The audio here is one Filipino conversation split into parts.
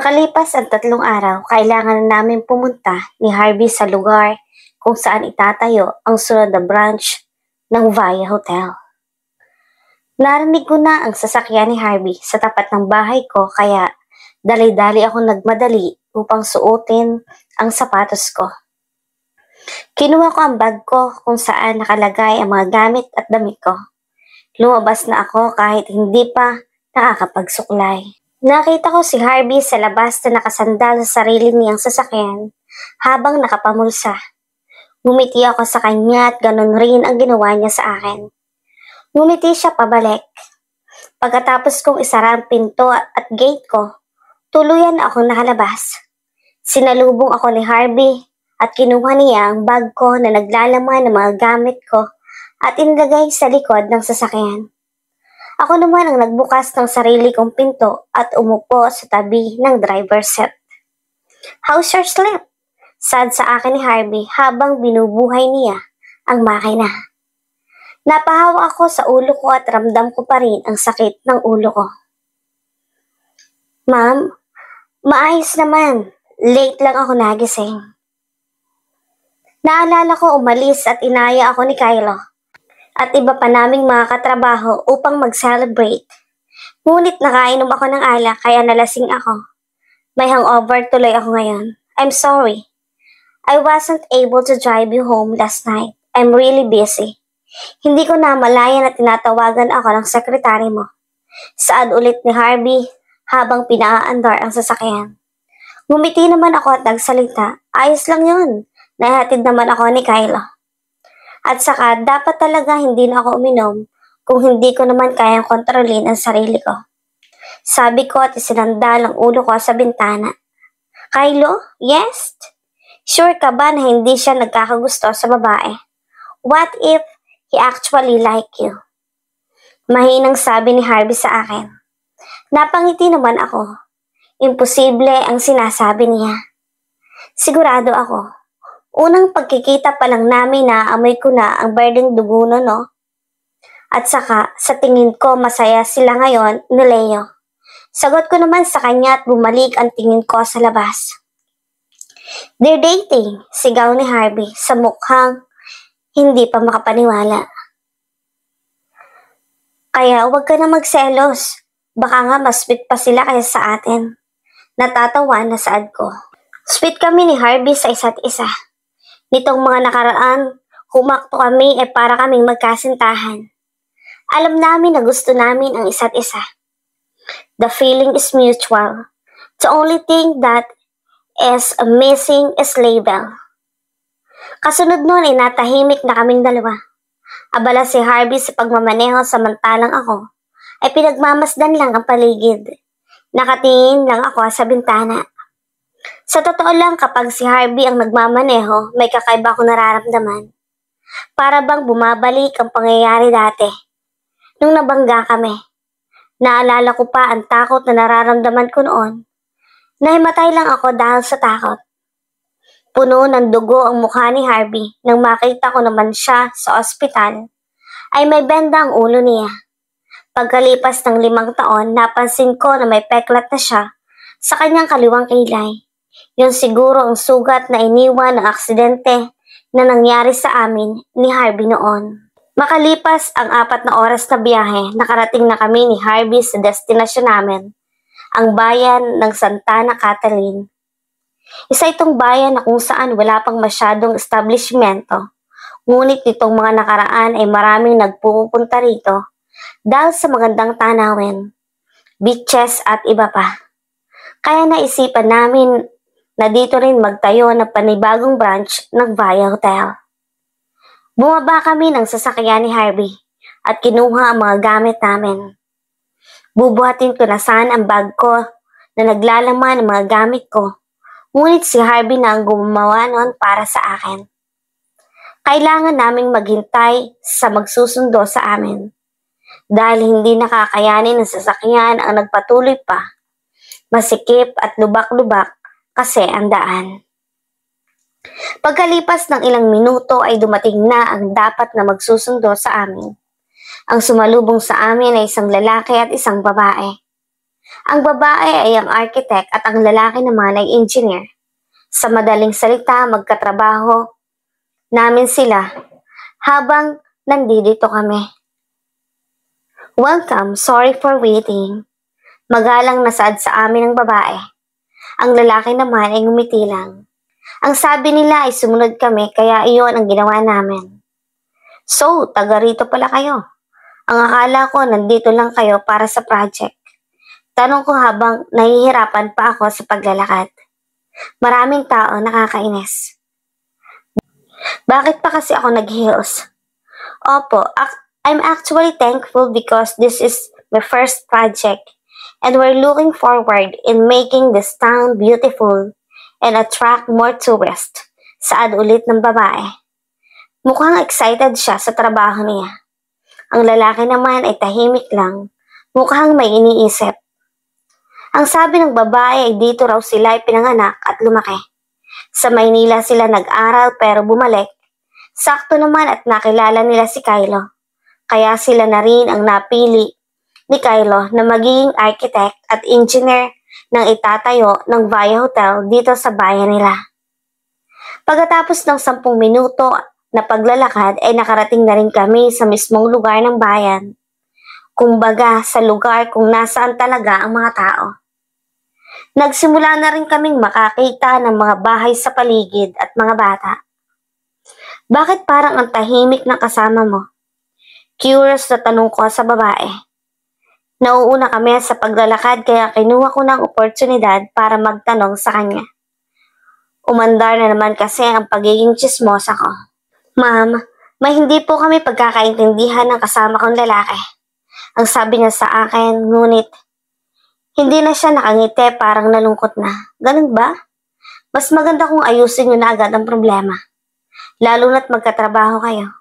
Makalipas ang 3 araw, kailangan na namin pumunta ni Harvey sa lugar kung saan itatayo ang sunod na branch ng Via Hotel. Narinig ko na ang sasakyan ni Harvey sa tapat ng bahay ko kaya dali-dali ako nagmadali upang suotin ang sapatos ko. Kinuha ko ang bag ko kung saan nakalagay ang mga gamit at damit ko. Lumabas na ako kahit hindi pa nakakapagsuklay. Nakita ko si Harvey sa labas na nakasandal sa sarili niyang sasakyan habang nakapamulsa. Ngumiti ako sa kanya at ganun rin ang ginawa niya sa akin. Ngumiti siya pabalik. Pagkatapos kong isara ang pinto at gate ko, tuluyan akong nakalabas. Sinalubong ako ni Harvey at kinuha niya ang bag ko na naglalaman ng mga gamit ko at inilagay sa likod ng sasakyan. Ako naman ang nagbukas ng sarili kong pinto at umupo sa tabi ng driver's seat. "How's your sleep?" Sad sa akin ni Harvey habang binubuhay niya ang makina. Napahawa ako sa ulo ko at ramdam ko pa rin ang sakit ng ulo ko. "Ma'am, maayos naman. Late lang ako nagising." Naalala ko umalis at inaya ako ni Kylo at iba pa naming mga katrabaho upang mag-celebrate. Ngunit nakainom ako ng alak kaya nalasing ako. May hangover tuloy ako ngayon. I'm sorry. I wasn't able to drive you home last night. I'm really busy. Hindi ko namalayan na tinatawagan ako ng sekretary mo. Saad ulit ni Harvey habang pinaaandar ang sasakyan. Ngumiti naman ako at nagsalita. Ayos lang yun. Nahatid naman ako ni Kylo. At saka dapat talaga hindi na ako uminom kung hindi ko naman kayang kontrolin ang sarili ko. Sabi ko at isinandal ang ulo ko sa bintana. "Kylo? Yes? Sure ka ba na hindi siya nagkakagusto sa babae? What if he actually like you?" Mahinang sabi ni Harvey sa akin. Napangiti naman ako. Imposible ang sinasabi niya. Sigurado ako. Unang pagkikita pa lang namin na amoy ko na ang berdeng dugo no? At saka, sa tingin ko masaya sila ngayon ni Leo. Sagot ko naman sa kanya at bumalik ang tingin ko sa labas. "They're dating," sigaw ni Harvey sa mukhang hindi pa makapaniwala. "Kaya huwag ka na magselos. Baka nga mas sweet pa sila kaysa sa atin." Natatawa na saad ko. Sweet kami ni Harvey sa isa't isa. Nitong mga nakaraan, humakto kami para kaming magkasintahan. Alam namin na gusto namin ang isa't isa. The feeling is mutual. The only thing that is missing is label. Kasunod nun ay natahimik na kaming dalawa. Abala si Harvey sa pagmamaneho samantalang ako ay pinagmamasdan lang ang paligid. Nakatingin lang ako sa bintana. Sa totoo lang kapag si Harvey ang nagmamaneho, may kakaiba akong nararamdaman. Para bang bumabalik ang pangyayari dati. Nung nabangga kami, naalala ko pa ang takot na nararamdaman ko noon. Nahimatay lang ako dahil sa takot. Puno ng dugo ang mukha ni Harvey nang makita ko naman siya sa ospital, ay may benda ang ulo niya. Pagkalipas ng 5 taon, napansin ko na may peklat na siya sa kanyang kaliwang kilay. Yun siguro ang sugat na iniwan ng aksidente na nangyari sa amin ni Harvey noon. Makalipas ang 4 na oras na biyahe, nakarating na kami ni Harvey sa destinasyon namin, ang bayan ng Santa Catalin. Isa itong bayan na kung saan wala pang masyadong establishmento, ngunit nitong mga nakaraan ay maraming nagpupunta rito dahil sa magandang tanawin, beaches at iba pa. Kaya naisipan namin na dito rin magtayo ng panibagong branch ng Via Hotel. Bumaba kami ng sasakyan ni Harvey at kinuha ang mga gamit namin. Bubuhatin ko na sana ang bag ko na naglalaman ng mga gamit ko, ngunit si Harvey na ang gumawa noon para sa akin. Kailangan naming maghintay sa magsusundo sa amin. Dahil hindi nakakayanin ng sasakyan ang nagpatuloy pa, masikip at lubak-lubak kasi ang daan. Pagkalipas ng ilang minuto ay dumating na ang dapat na magsusundo sa amin. Ang sumalubong sa amin ay isang lalaki at isang babae. Ang babae ay ang architect at ang lalaki naman ay engineer. Sa madaling salita, magkatrabaho namin sila habang nandito kami. Welcome, sorry for waiting. Magalang na saad sa amin ng babae. Ang lalaki naman ay ngumiti lang. Ang sabi nila ay sumunod kami kaya iyon ang ginawa namin. So, taga rito pala kayo. Ang akala ko nandito lang kayo para sa project. Tanong ko habang nahihirapan pa ako sa paglalakad. Maraming tao nakakainis. Bakit pa kasi ako nag-heels? Opo, I'm actually thankful because this is my first project and we're looking forward in making this town beautiful and attract more tourists. Saad ulit ng babae. Mukhang excited siya sa trabaho niya. Ang lalaki naman ay tahimik lang, mukhang may iniisip. Ang sabi ng babae ay dito raw sila ay pinanganak at lumaki. Sa Maynila sila nag-aral pero bumalik. Sakto naman at nakilala nila si Kylo. Kaya sila na rin ang napili ni Kylo na magiging architect at engineer ng itatayo ng Via Hotel dito sa bayan nila. Pagkatapos ng 10 minuto na paglalakad ay nakarating na rin kami sa mismong lugar ng bayan. Kumbaga sa lugar kung nasaan talaga ang mga tao. Nagsimula na rin kaming makakita ng mga bahay sa paligid at mga bata. Bakit parang ang tahimik ng kasama mo? Curious na tanong ko sa babae. Nauuna kami sa paglalakad kaya kinuha ko ng oportunidad para magtanong sa kanya. Umandar na naman kasi ang pagiging tsismosa ko. Ma'am, may hindi po kami pagkakaintindihan ng kasama kong lalaki. Ang sabi niya sa akin, ngunit hindi na siya nakangiti, parang nalungkot na. Ganun ba? Mas maganda kung ayusin niyo na agad ang problema. Lalo na't magkatrabaho kayo.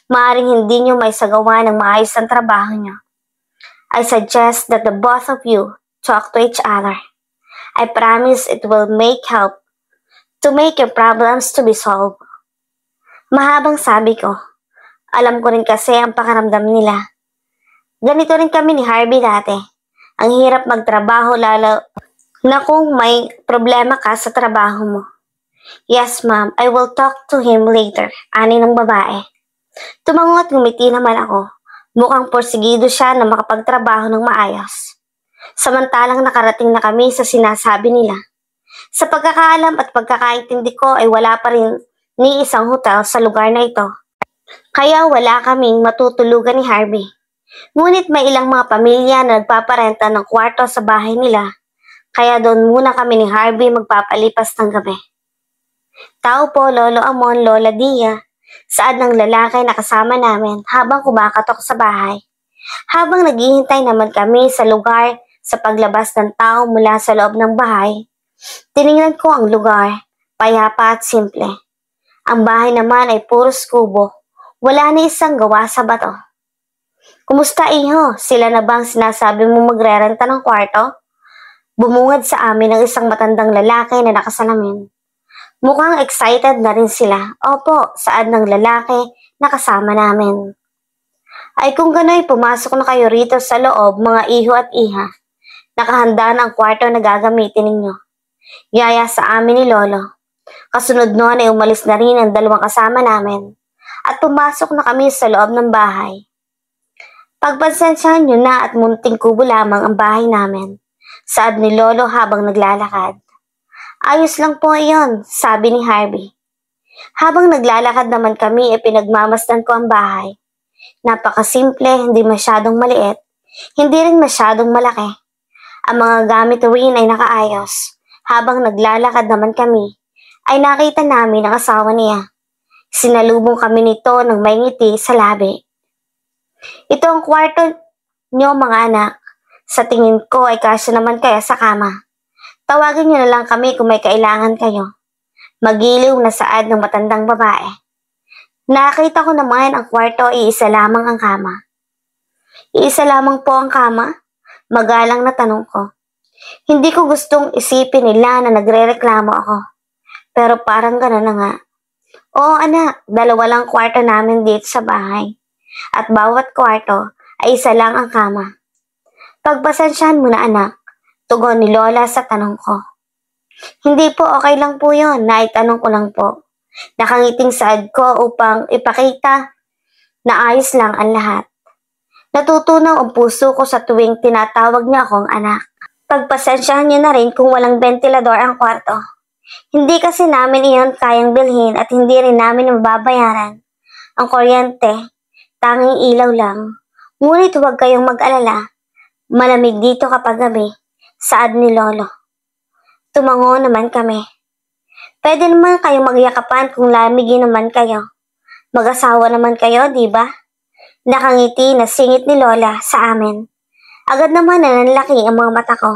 Maaring hindi niyo may sagawa ng maayos ang trabaho niyo. I suggest that the both of you talk to each other. I promise it will help to make your problems to be solved. Mahabang sabi ko. Alam ko rin kasi ang pakiramdam nila. Ganito rin kami ni Harvey dati. Ang hirap magtrabaho lalo na kung may problema ka sa trabaho mo. Yes, ma'am. I will talk to him later. Ani ng babae. Tumango at ngumiti naman ako. Mukhang porsigido siya na makapagtrabaho ng maayos. Samantalang nakarating na kami sa sinasabi nila. Sa pagkakaalam at pagkakaintindi ko ay wala pa rin ni isang hotel sa lugar na ito. Kaya wala kaming matutulugan ni Harvey. Ngunit may ilang mga pamilya na nagpaparenta ng kwarto sa bahay nila. Kaya doon muna kami ni Harvey magpapalipas ng gabi. Tao po, Lolo Amon, Lola Dia, saad ng lalaki na kasama namin habang kumakatok sa bahay. Habang naghihintay naman kami sa lugar sa paglabas ng tao mula sa loob ng bahay, tiningnan ko ang lugar, payapa at simple. Ang bahay naman ay puros kubo, wala na isang gawa sa bato. Kumusta iho? Sila na bang sinasabi mo magrerenta ng kwarto? Bumungad sa amin ang isang matandang lalaki na nakasalamin. Mukhang excited na rin sila. Opo, saad ng lalaki na kasama namin. Ay kung gano'y pumasok na kayo rito sa loob mga iho at iha. Nakahanda na ang kwarto na gagamitin ninyo. Yaya sa amin ni Lolo. Kasunod noon ay umalis na rin ang dalawang kasama namin. At pumasok na kami sa loob ng bahay. Pagpansensyahan nyo na at munting kubo lamang ang bahay namin, saad ni Lolo habang naglalakad. Ayos lang po iyon, sabi ni Harvey. Habang naglalakad naman kami ay pinagmamasdan ko ang bahay. Napakasimple, hindi masyadong maliit, hindi rin masyadong malaki. Ang mga gamit rin ay nakaayos. Habang naglalakad naman kami, ay nakita namin ang asawa niya. Sinalubong kami nito ng may ngiti sa labi. Ito ang kwarto niyo mga anak. Sa tingin ko ay kasya naman kaya sa kama. Tawagin niyo na lang kami kung may kailangan kayo. Magiliw na saad ng matandang babae. Nakita ko naman ang kwarto ay isa lamang ang kama. Iisa lamang po ang kama? Magalang na tanong ko. Hindi ko gustong isipin nila na nagrereklamo ako. Pero parang gano'n na nga. Oo anak, 2 lang kwarto namin dito sa bahay. At bawat kwarto ay isa lang ang kama. Pagpasensyahan mo na anak, Tugon ni Lola sa tanong ko. Hindi po, okay lang po yun. Naitanong ko lang po. Nakangiting saad ko upang ipakita na ayos lang ang lahat. Natutunaw ang puso ko sa tuwing tinatawag niya akong anak. Pagpasensyahan niyo na rin kung walang ventilador ang kwarto. Hindi kasi namin iyon kayang bilhin at hindi rin namin mababayaran. Ang kuryente, tanging ilaw lang. Ngunit huwag kayong mag-alala. Malamig dito kapag gabi, saad ni Lolo. Tumango naman kami. Pwede naman kayong magyakapan kung lamigin naman kayo. Mag-asawa naman kayo, di ba? Nakangiti na singit ni Lola sa amin. Agad naman nananlaki ang mga mata ko.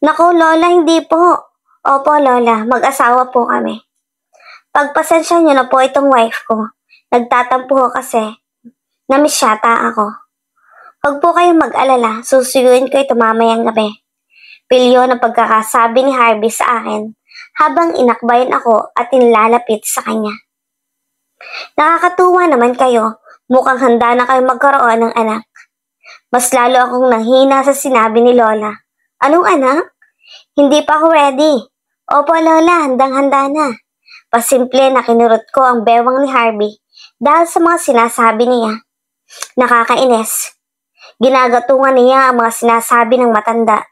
Naku, Lola, hindi po. Opo, Lola, mag-asawa po kami. Pagpasensya niyo na po itong wife ko. Nagtatampo ko kasi. Namiss yata ako. Huwag po kayong mag-alala, susuyuin ko ito mamayang gabi. Pilyo ng pagkakasabi ni Harvey sa akin habang inakbayan ako at inlalapit sa kanya. Nakakatuwa naman kayo. Mukhang handa na kayo magkaroon ng anak. Mas lalo akong nanghina sa sinabi ni Lola. Anong anak? Hindi pa ako ready. Opo, Lola, handang-handa na. Pasimple na kinurot ko ang bewang ni Harvey dahil sa mga sinasabi niya. Nakakainis. Ginagatungan niya ang mga sinasabi ng matanda.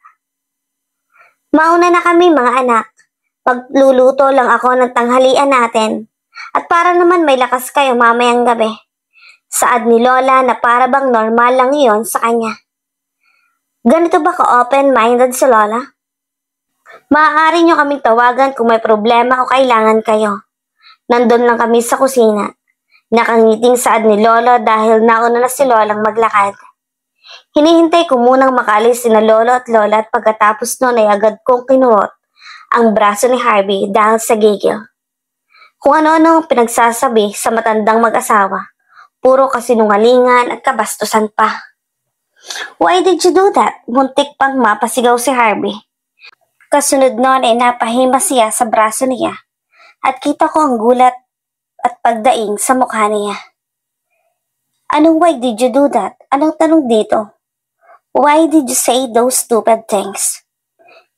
Mauna na kami mga anak. Pagluluto lang ako ng tanghalian natin. At para naman may lakas kayo mamayang gabi. Saad ni Lola na para bang normal lang iyon sa kanya. Ganito ba ka-open-minded si Lola? Maaari niyo kaming tawagan kung may problema o kailangan kayo. Nandun lang kami sa kusina. Nakangiting saad ni Lola dahil nauna na si Lolang maglakad. Hinihintay ko munang makalis sina Lolo at Lola at pagkatapos noon ay agad kong kinurot ang braso ni Harvey dahil sa gigil. Kung ano-ano ang pinagsasabi sa matandang mag-asawa. Puro kasinungalingan at kabastusan pa. Why did you do that? Muntik pang mapasigaw si Harvey. Kasunod noon ay napahima siya sa braso niya at kita ko ang gulat at pagdaing sa mukha niya. Anong why did you do that? Anong tanong dito? Why did you say those stupid things?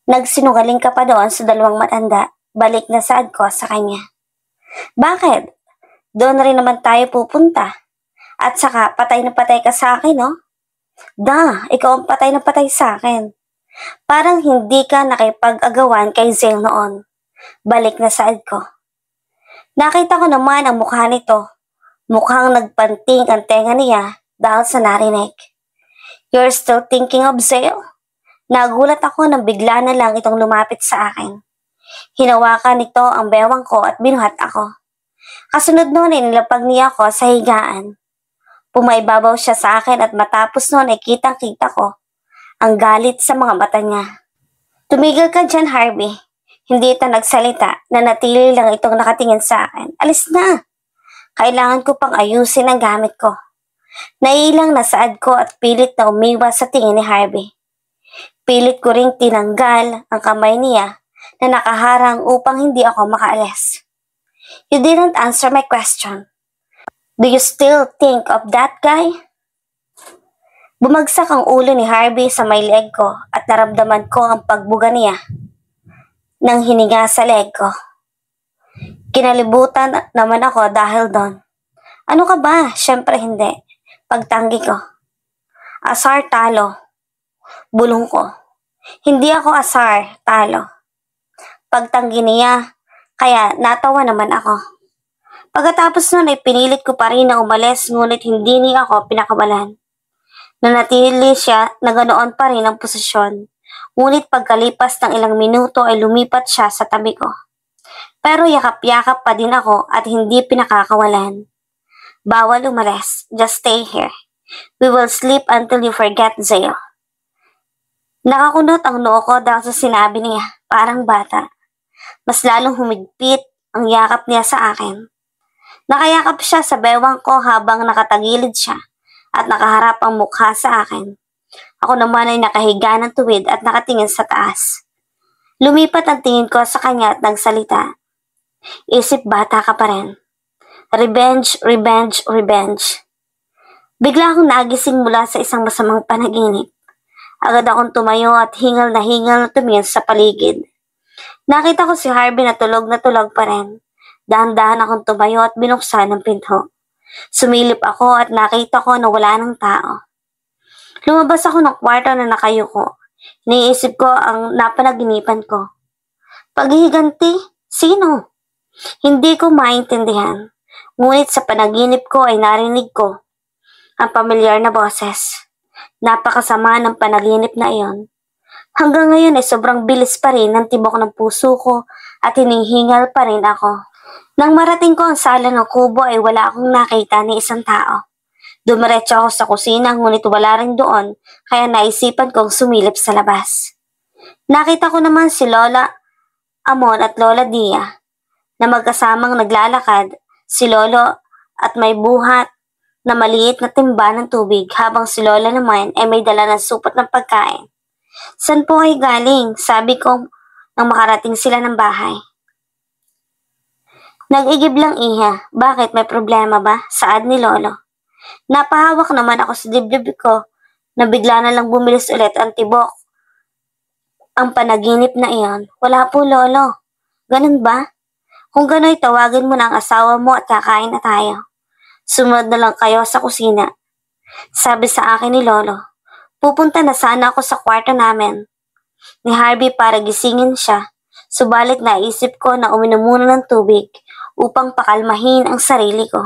Nagsinungaling ka pa doon sa dalawang matanda. Balik na saad ko sa kanya. Bakit? Doon rin naman tayo pupunta. At saka, patay na patay ka sa akin, no? Ikaw ang patay na patay sa akin. Parang hindi ka nakipag-agawan kay Zale noon. Balik na saad ko. Nakita ko naman ang mukha nito. Mukhang nagpanting ang tenga niya dahil sa narinig. You're still thinking of Zale? Nagulat ako nang bigla na lang itong lumapit sa akin. Hinawakan nito ang bewang ko at binuhat ako. Kasunod noon ay nilapag niya ako sa higaan. Pumaibabaw siya sa akin at matapos noon ay kitang-kita ko ang galit sa mga mata niya. Tumigil ka dyan, Harvey. Hindi ito nagsalita, nanatili lang itong nakatingin sa akin. Alis na! Kailangan ko pang ayusin ang gamit ko. Nailang na saad ko at pilit na umiwas sa tingin ni Harvey. Pilit ko ring tinanggal ang kamay niya na nakaharang upang hindi ako makaalis. You didn't answer my question. Do you still think of that guy? Bumagsak ang ulo ni Harvey sa may leg ko at naramdaman ko ang pagbuga niya ng hininga sa leg ko. Kinalibutan naman ako dahil doon. Ano ka ba? Siyempre hindi. Pagtanggi ko. Asar, talo. Bulong ko. Hindi ako asar, talo. Pagtanggi niya, kaya natawa naman ako. Pagkatapos nun ay pinilit ko pa rin na umalis ngunit hindi niya ako pinakawalan. Nanatili siya na ganoon pa rin ang posisyon. Ngunit pagkalipas ng ilang minuto ay lumipat siya sa tabi ko. Pero yakap-yakap pa din ako at hindi pinakakawalan. Bawal umalis. Just stay here. We will sleep until you forget Zale. Nakakunot ang noo ko dahil sa sinabi niya, parang bata. Mas lalong humigpit ang yakap niya sa akin. Nakayakap siya sa bewang ko habang nakatagilid siya at nakaharap ang mukha sa akin. Ako naman ay nakahiga ng tuwid at nakatingin sa taas. Lumipat ang tingin ko sa kanya at nagsalita. Isip bata ka pa rin. Revenge, revenge, revenge. Bigla akong nagising mula sa isang masamang panaginip Agad akong tumayo at hingal na tumingin sa paligid. Nakita ko si Harvey na tulog pa rin. Dahan-dahan akong tumayo at binuksan ang pinto. Sumilip ako at nakita ko na wala ng tao. Lumabas ako ng kwarto na nakayuko. Iniisip ko ang napanaginipan ko. Paghihiganti? Sino? Hindi ko maintindihan. Ngunit sa panaginip ko ay narinig ko ang pamilyar na boses. Napakasama ng panaginip na iyon. Hanggang ngayon ay sobrang bilis pa rin ng tibok ng puso ko at hinihingal pa rin ako. Nang marating ko ang sala ng kubo ay wala akong nakita ni isang tao. Dumiretso ako sa kusina ngunit wala rin doon kaya naisipan kong sumilip sa labas. Nakita ko naman si Lola Amon at Lola Dia na magkasamang naglalakad, si Lolo at may buhat na maliit na timba ng tubig habang si Lola naman ay may dala ng supot ng pagkain. San po ay galing? Sabi ko nang makarating sila ng bahay. Nag-igib lang iha. Bakit? May problema ba? Saad ni Lolo. Napahawak naman ako sa dibdib ko na bigla na lang bumilis ulit ang tibok. Ang panaginip na iyon. Wala po, Lolo. Ganun ba? Kung gano'y tawagin mo na ang asawa mo at kakain na tayo. Sumunod na lang kayo sa kusina. Sabi sa akin ni Lolo. Pupunta na sana ako sa kwarto namin ni Harvey para gisingin siya. Subalit naisip ko na uminom muna ng tubig upang pakalmahin ang sarili ko.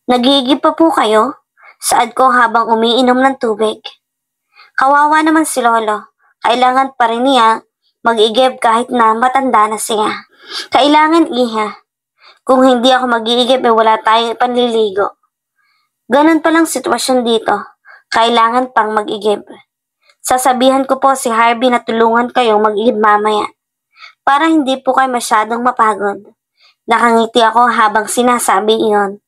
Nagigib pa po kayo? Saad ko habang umiinom ng tubig. Kawawa naman si Lolo. Kailangan pa rin niya mag-igib kahit na matanda na siya. Kailangan iha. Kung hindi ako mag-iigib, wala tayong panliligo. Ganun palang sitwasyon dito. Kailangan pang mag-igib. Sasabihan ko po si Harvey na tulungan kayong mag-igib mamaya. Para hindi po kayo masyadong mapagod. Nakangiti ako habang sinasabi iyon.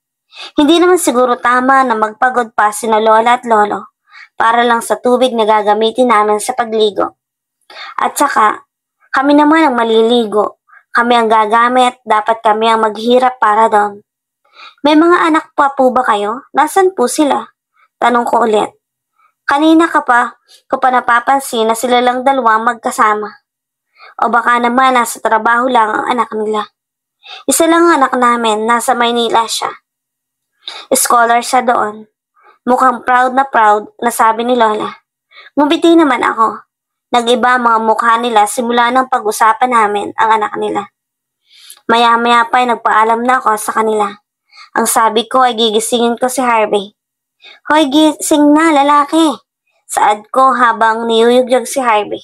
Hindi naman siguro tama na magpagod pa sina Lola at Lolo para lang sa tubig na gagamitin namin sa pagligo. At saka, kami naman ang maliligo. Kami ang gagamit, dapat kami ang maghirap para doon. May mga anak pa po ba kayo? Nasaan po sila? Tanong ko ulit. Kanina ko pa napapansin na sila lang dalawang magkasama. O baka naman nasa trabaho lang ang anak nila. Isa lang ang anak namin, nasa Maynila siya. Scholar siya doon. Mukhang proud na sabi ni Lola. Ngumiti naman ako. Nag-iba mga mukha nila simula ng pag-usapan namin ang anak nila. Maya-maya pa ay nagpaalam na ako sa kanila. Ang sabi ko ay gigisingin ko si Harvey. Hoy, gising na, lalaki! Saad ko habang niyuyugyog si Harvey.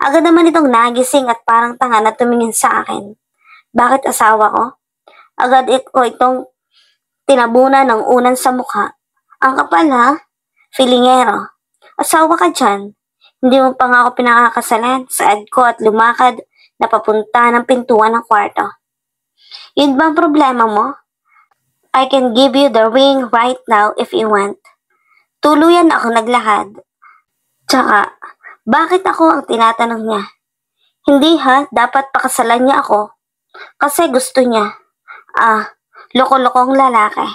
Agad naman itong nagising at parang tanga na tumingin sa akin. Bakit asawa ko? Agad ko itong tinabunan ng unan sa mukha. Ang kapal ha? Filingero. Asawa ka dyan. Hindi mo pa nga ako pinakakasalan, saad ko at lumakad na papunta ng pintuan ng kwarto. Yun ba ang problema mo? I can give you the ring right now if you want. Tuluyan ako naglakad. Tsaka, bakit ako ang tinatanong niya? Hindi ha, dapat pakasalan niya ako. Kasi gusto niya. Loko-lokong lalaki.